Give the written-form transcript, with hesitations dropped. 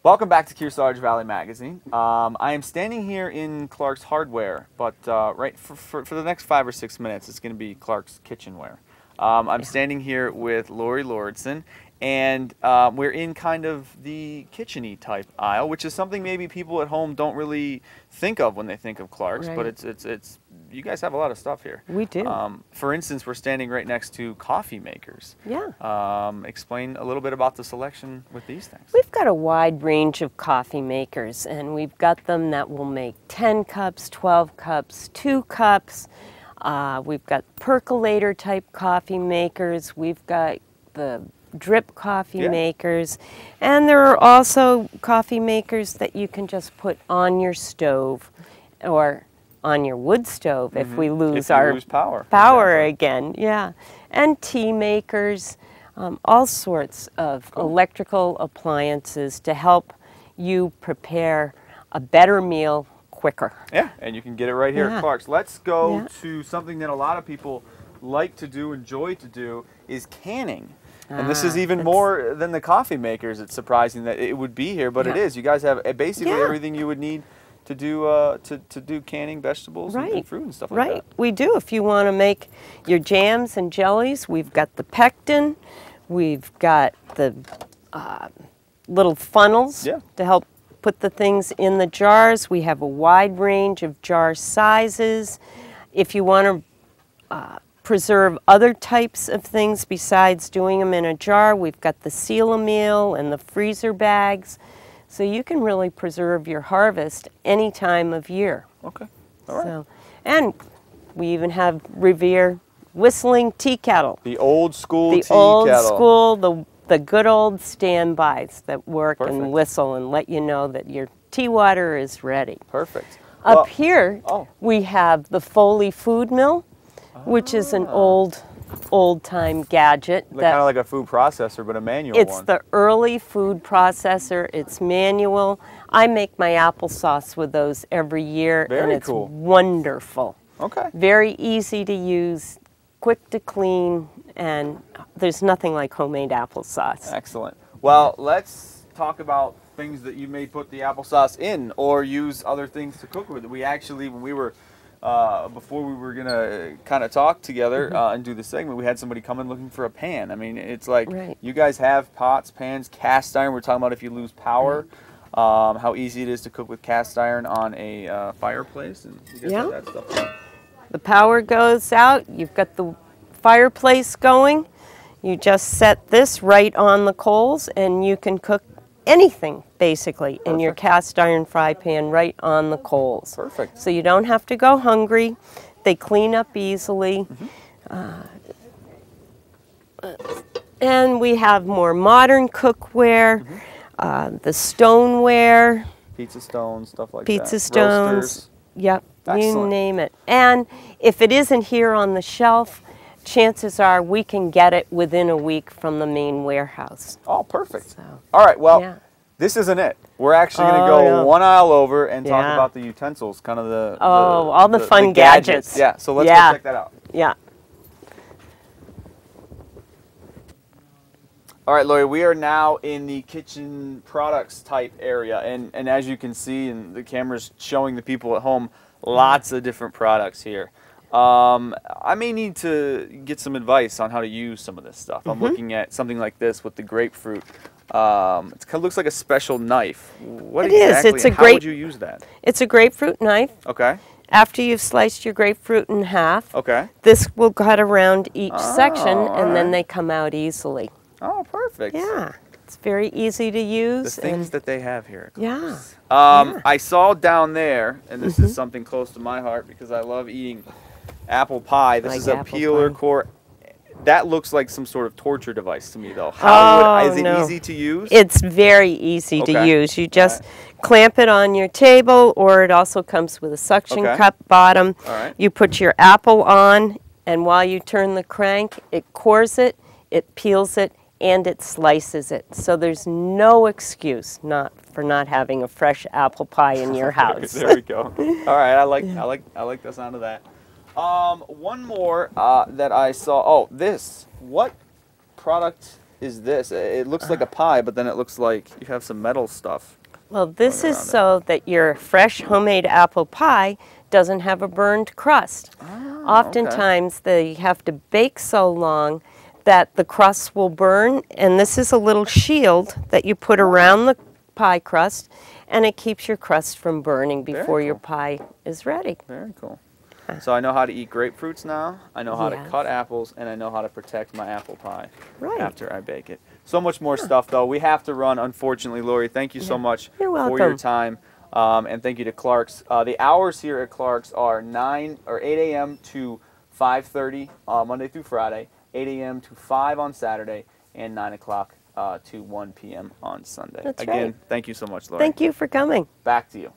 Welcome back to Kearsarge Valley Magazine. I am standing here in Clarke's hardware, but right for the next 5 or 6 minutes, it's going to be Clarke's kitchenware. I'm standing here with Lori Lauritsen, and we're in kind of the kitchen-y type aisle, which is something maybe people at home don't really think of when they think of Clarke's, Right. but it's you guys have a lot of stuff here. We do. For instance, we're standing right next to coffee makers. Yeah. Explain a little bit about the selection with these things. We've got a wide range of coffee makers, and we've got them that will make 10 cups, 12 cups, 2 cups. We've got percolator type coffee makers. We've got the drip coffee makers, and there are also coffee makers that you can just put on your stove or on your wood stove if we lose power exactly. Again. Yeah, and tea makers, all sorts of electrical appliances to help you prepare a better meal quicker. Yeah, and you can get it right here at Clarke's. Let's go to something that a lot of people like to do, enjoy to do, is canning. And this is even more than the coffee makers. It's surprising that it would be here, but it is. You guys have basically everything you would need to do canning vegetables and fruit and stuff like that. We do. If you want to make your jams and jellies, we've got the pectin, we've got the little funnels to help put the things in the jars. We have a wide range of jar sizes. If you want to preserve other types of things besides doing them in a jar, we've got the seal-a-meal and the freezer bags. So you can really preserve your harvest any time of year. Okay, all right. So, and we even have Revere whistling tea kettle. The old school tea kettle. The old school, the good old standbys that work and whistle and let you know that your tea water is ready. Perfect. Up here, we have the Foley food mill, which is an old-time gadget. Kind of like a food processor, but a manual one. It's one. the early food processor. It's manual. I make my applesauce with those every year, and it's wonderful. Okay. Very easy to use, quick to clean, and there's nothing like homemade applesauce. Excellent. Well, let's talk about things that you may put the applesauce in or use other things to cook with. We actually, when we were before we were going to kind of talk together and do the segment, we had somebody come in looking for a pan. I mean, it's like you guys have pots, pans, cast iron. We're talking about if you lose power, how easy it is to cook with cast iron on a fireplace. And you guys have that stuff. The power goes out. You've got the fireplace going. You just set this right on the coals, and you can cook anything, basically, in your cast iron fry pan right on the coals. Perfect. So you don't have to go hungry. They clean up easily. And we have more modern cookware, the stoneware. Pizza stones, stuff like that. Pizza stones. Roasters. Yep, Excellent. you name it. And if it isn't here on the shelf, chances are we can get it within a week from the main warehouse. Oh, perfect. So, all right, well, this isn't it. We're actually going to go one aisle over and talk about the utensils, kind of the all the fun gadgets. Yeah, so let's go check that out. Yeah. All right, Lori, we are now in the kitchen products type area, and as you can see, and the camera's showing the people at home, lots of different products here. I may need to get some advice on how to use some of this stuff. I'm looking at something like this with the grapefruit. It kind of looks like a special knife. What exactly? How would you use that? It's a grapefruit knife. Okay. After you've sliced your grapefruit in half, this will cut around each section, and then they come out easily. Oh, perfect. Yeah. It's very easy to use. The things that they have here. I saw down there, and this is something close to my heart because I love eating apple pie. This is a peeler core. That looks like some sort of torture device to me, though. Is it easy to use? It's very easy to use. You just clamp it on your table, or it also comes with a suction cup bottom. You put your apple on, and while you turn the crank, it cores it, it peels it, and it slices it. So there's no excuse for not having a fresh apple pie in your house. There we go. All right, I like the sound of that. One more that I saw. Oh, this. What product is this? It looks like a pie, but then it looks like you have some metal stuff. Well, this is so that your fresh homemade apple pie doesn't have a burned crust. Oftentimes they have to bake so long that the crust will burn, and this is a little shield that you put around the pie crust, and it keeps your crust from burning before your pie is ready. Very cool. So I know how to eat grapefruits now, I know how to cut apples, and I know how to protect my apple pie after I bake it. So much more stuff, though. We have to run, unfortunately, Lori. Thank you so much for your time, and thank you to Clarke's. The hours here at Clarke's are 8 a.m. to 5:30 Monday through Friday, 8 a.m. to 5 on Saturday, and 9 o'clock to 1 p.m. on Sunday. That's Again, right. thank you so much, Lori. Thank you for coming. Back to you.